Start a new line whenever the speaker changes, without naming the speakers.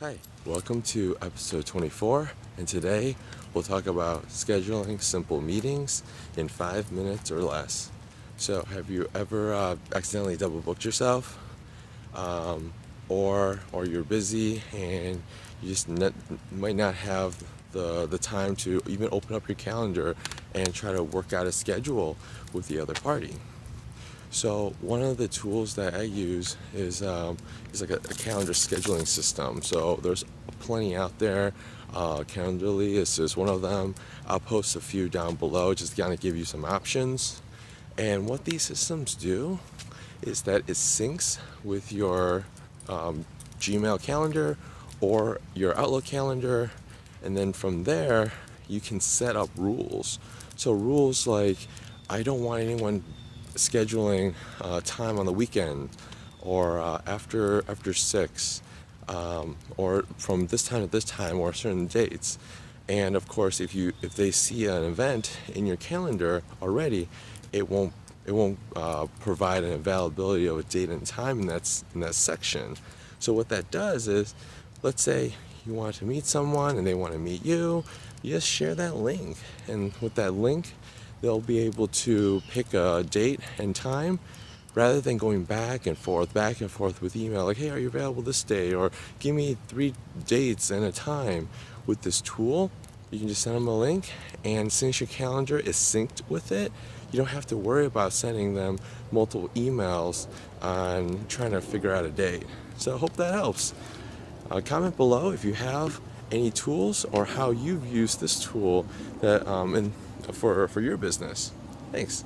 Hi, welcome to episode 24, and today we'll talk about scheduling simple meetings in 5 minutes or less. So, have you ever accidentally double booked yourself? Or you're busy and you just might not have the time to even open up your calendar and try to work out a schedule with the other party. So one of the tools that I use is like a calendar scheduling system. So there's plenty out there. Calendly is just one of them. I'll post a few down below just to kind of give you some options. And what these systems do is that it syncs with your Gmail calendar or your Outlook calendar, and then from there you can set up rules. So rules like I don't want anyone scheduling time on the weekend or after 6, or from this time to this time or certain dates. And of course, if they see an event in your calendar already, it won't provide an availability of a date and time in that section. So what that does is, let's say you want to meet someone and they want to meet you, you just share that link, and with that link, they'll be able to pick a date and time rather than going back and forth with email like, hey, are you available this day, or give me 3 dates and a time. With this tool, you can just send them a link, and since your calendar is synced with it, you don't have to worry about sending them multiple emails on trying to figure out a date. So I hope that helps. Comment below if you have any tools or how you've used this tool that for your business. Thanks.